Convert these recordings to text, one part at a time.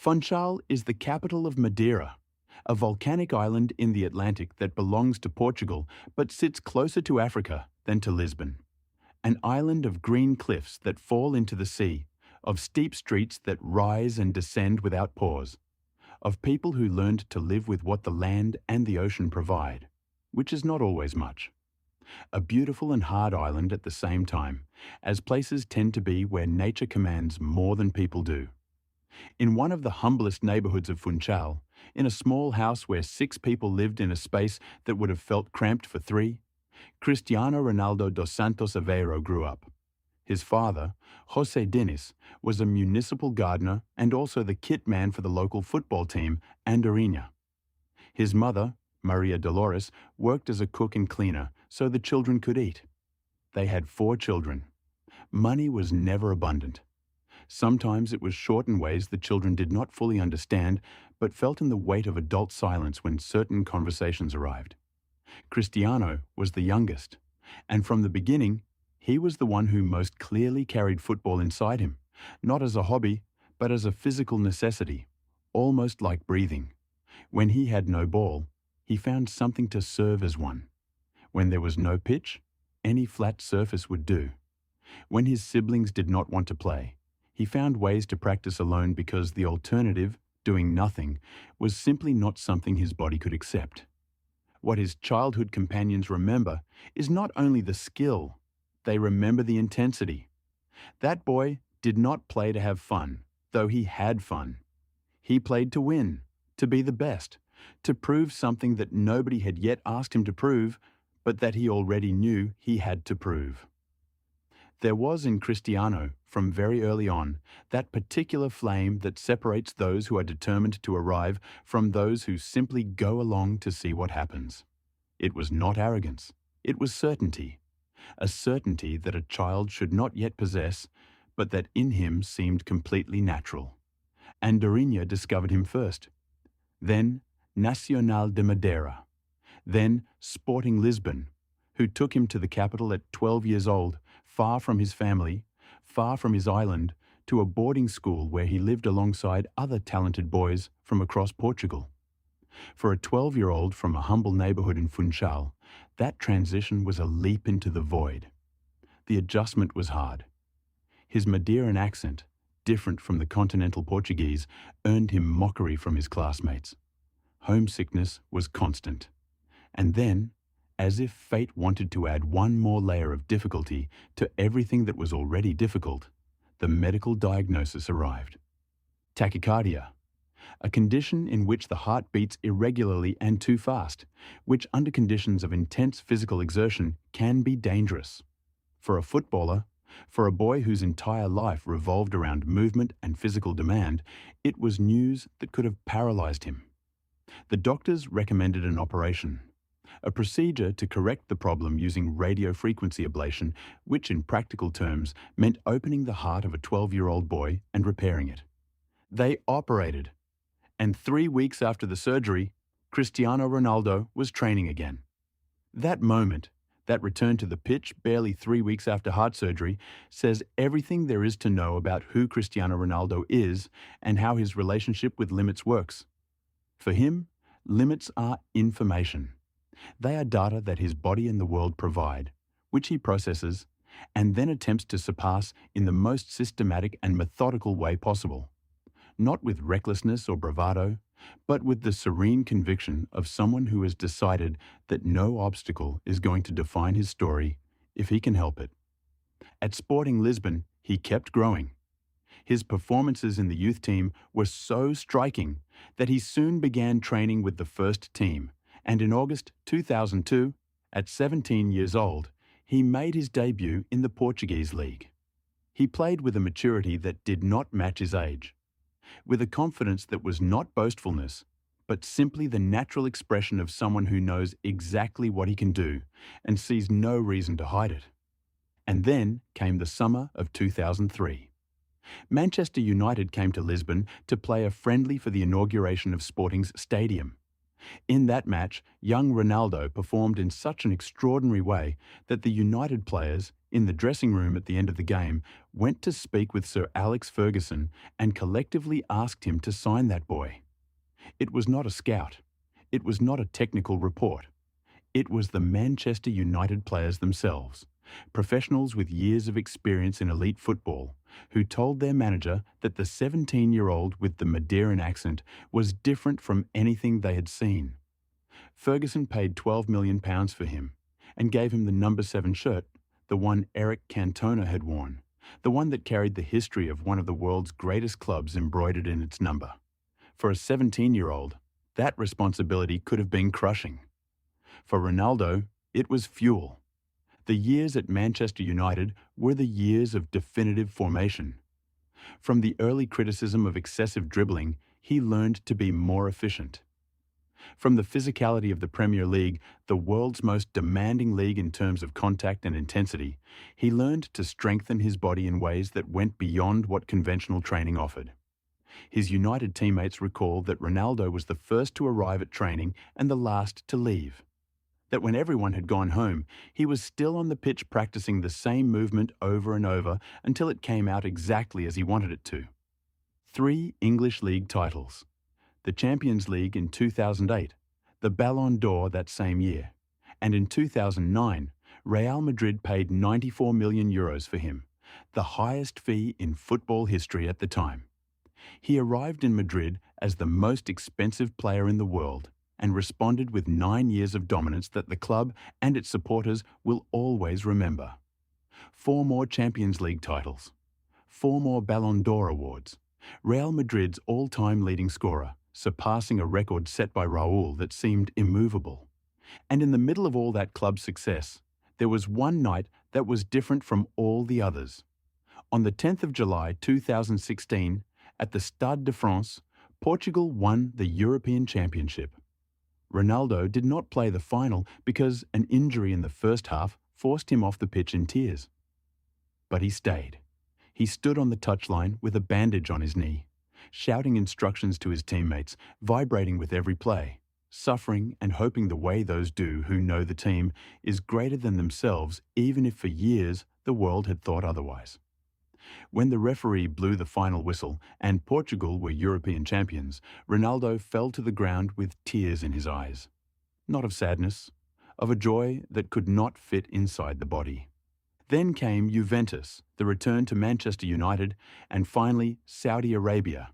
Funchal is the capital of Madeira, a volcanic island in the Atlantic that belongs to Portugal but sits closer to Africa than to Lisbon. An island of green cliffs that fall into the sea, of steep streets that rise and descend without pause, of people who learned to live with what the land and the ocean provide, which is not always much. A beautiful and hard island at the same time, as places tend to be where nature commands more than people do. In one of the humblest neighborhoods of Funchal, in a small house where 6 people lived in a space that would have felt cramped for 3, Cristiano Ronaldo dos Santos Aveiro grew up. His father, José Diniz, was a municipal gardener and also the kit man for the local football team, Andorinha. His mother, Maria Dolores, worked as a cook and cleaner so the children could eat. They had 4 children. Money was never abundant. Sometimes it was short in ways the children did not fully understand, but felt in the weight of adult silence when certain conversations arrived. Cristiano was the youngest, and from the beginning, he was the one who most clearly carried football inside him, not as a hobby, but as a physical necessity, almost like breathing. When he had no ball, he found something to serve as one. When there was no pitch, any flat surface would do. When his siblings did not want to play, he found ways to practice alone because the alternative, doing nothing, was simply not something his body could accept. What his childhood companions remember is not only the skill, they remember the intensity. That boy did not play to have fun, though he had fun. He played to win, to be the best, to prove something that nobody had yet asked him to prove, but that he already knew he had to prove. There was in Cristiano, from very early on, that particular flame that separates those who are determined to arrive from those who simply go along to see what happens. It was not arrogance, it was certainty, a certainty that a child should not yet possess, but that in him seemed completely natural. Andorinha discovered him first. Then Nacional de Madeira. Then Sporting Lisbon, who took him to the capital at 12 years old, far from his family, far from his island, to a boarding school where he lived alongside other talented boys from across Portugal. For a 12-year-old from a humble neighborhood in Funchal, that transition was a leap into the void. The adjustment was hard. His Madeiran accent, different from the continental Portuguese, earned him mockery from his classmates. Homesickness was constant. And then, as if fate wanted to add one more layer of difficulty to everything that was already difficult, the medical diagnosis arrived. Tachycardia, a condition in which the heart beats irregularly and too fast, which under conditions of intense physical exertion can be dangerous. For a footballer, for a boy whose entire life revolved around movement and physical demand, it was news that could have paralyzed him. The doctors recommended an operation, a procedure to correct the problem using radiofrequency ablation, which in practical terms meant opening the heart of a 12-year-old boy and repairing it. They operated, and 3 weeks after the surgery, Cristiano Ronaldo was training again. That moment, that return to the pitch barely 3 weeks after heart surgery, says everything there is to know about who Cristiano Ronaldo is and how his relationship with limits works. For him, limits are information. They are data that his body and the world provide, which he processes, and then attempts to surpass in the most systematic and methodical way possible. Not with recklessness or bravado, but with the serene conviction of someone who has decided that no obstacle is going to define his story if he can help it. At Sporting Lisbon, he kept growing. His performances in the youth team were so striking that he soon began training with the first team, and in August 2002, at 17 years old, he made his debut in the Portuguese league. He played with a maturity that did not match his age, with a confidence that was not boastfulness, but simply the natural expression of someone who knows exactly what he can do and sees no reason to hide it. And then came the summer of 2003. Manchester United came to Lisbon to play a friendly for the inauguration of Sporting's stadium. In that match, young Ronaldo performed in such an extraordinary way that the United players, in the dressing room at the end of the game, went to speak with Sir Alex Ferguson and collectively asked him to sign that boy. It was not a scout. It was not a technical report. It was the Manchester United players themselves, professionals with years of experience in elite football, who told their manager that the 17-year-old with the Madeiran accent was different from anything they had seen. Ferguson paid £12 million for him and gave him the number 7 shirt, the one Eric Cantona had worn, the one that carried the history of one of the world's greatest clubs embroidered in its number. For a 17-year-old, that responsibility could have been crushing. For Ronaldo, it was fuel. The years at Manchester United were the years of definitive formation. From the early criticism of excessive dribbling, he learned to be more efficient. From the physicality of the Premier League, the world's most demanding league in terms of contact and intensity, he learned to strengthen his body in ways that went beyond what conventional training offered. His United teammates recall that Ronaldo was the first to arrive at training and the last to leave. That when everyone had gone home, he was still on the pitch practicing the same movement over and over until it came out exactly as he wanted it to. 3 English League titles. The Champions League in 2008, the Ballon d'Or that same year, and in 2009, Real Madrid paid €94 million for him, the highest fee in football history at the time. He arrived in Madrid as the most expensive player in the world and responded with 9 years of dominance that the club and its supporters will always remember. 4 more Champions League titles, 4 more Ballon d'Or awards, Real Madrid's all-time leading scorer, surpassing a record set by Raúl that seemed immovable. And in the middle of all that club success, there was one night that was different from all the others. On the 10th of July 2016, at the Stade de France, Portugal won the European Championship. Ronaldo did not play the final because an injury in the first half forced him off the pitch in tears. But he stayed. He stood on the touchline with a bandage on his knee, shouting instructions to his teammates, vibrating with every play, suffering and hoping the way those do who know the team is greater than themselves, even if for years the world had thought otherwise. When the referee blew the final whistle and Portugal were European champions, Ronaldo fell to the ground with tears in his eyes. Not of sadness, of a joy that could not fit inside the body. Then came Juventus, the return to Manchester United, and finally Saudi Arabia,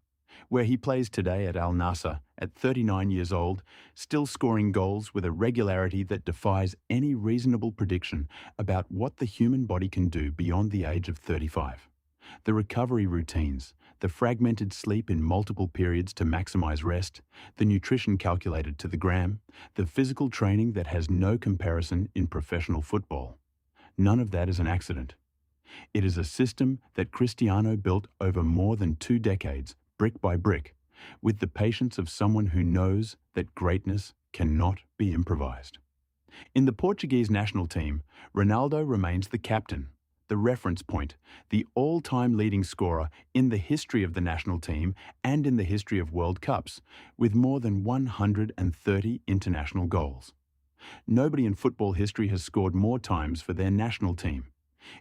where he plays today at Al Nassr at 39 years old, still scoring goals with a regularity that defies any reasonable prediction about what the human body can do beyond the age of 35. The recovery routines, the fragmented sleep in multiple periods to maximize rest, the nutrition calculated to the gram, the physical training that has no comparison in professional football. None of that is an accident. It is a system that Cristiano built over more than 2 decades, brick by brick, with the patience of someone who knows that greatness cannot be improvised. In the Portuguese national team, Ronaldo remains the captain, the reference point, the all-time leading scorer in the history of the national team and in the history of World Cups, with more than 130 international goals. Nobody in football history has scored more times for their national team.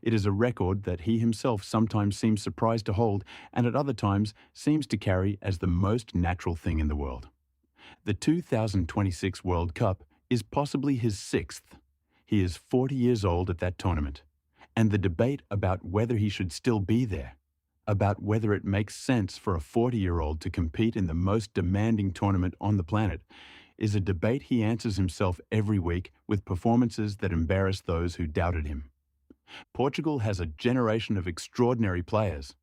It is a record that he himself sometimes seems surprised to hold and at other times seems to carry as the most natural thing in the world. The 2026 World Cup is possibly his 6th. He is 40 years old at that tournament. And the debate about whether he should still be there, about whether it makes sense for a 40-year-old to compete in the most demanding tournament on the planet, is a debate he answers himself every week with performances that embarrass those who doubted him. Portugal has a generation of extraordinary players: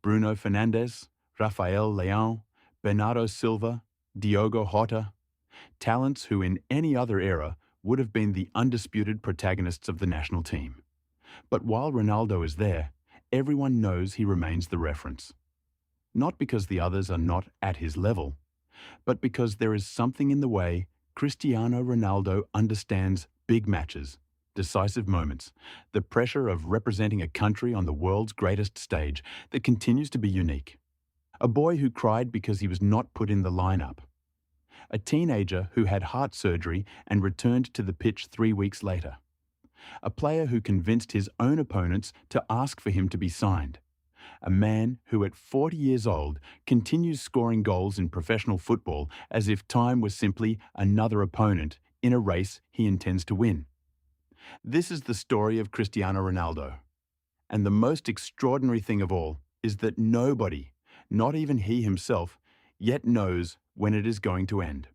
Bruno Fernandes, Rafael Leão, Bernardo Silva, Diogo Jota, talents who in any other era would have been the undisputed protagonists of the national team. But while Ronaldo is there, everyone knows he remains the reference. Not because the others are not at his level, but because there is something in the way Cristiano Ronaldo understands big matches, decisive moments, the pressure of representing a country on the world's greatest stage that continues to be unique. A boy who cried because he was not put in the lineup. A teenager who had heart surgery and returned to the pitch 3 weeks later. a player who convinced his own opponents to ask for him to be signed. A man who at 40 years old continues scoring goals in professional football as if time was simply another opponent in a race he intends to win. This is the story of Cristiano Ronaldo. And the most extraordinary thing of all is that nobody, not even he himself, yet knows when it is going to end.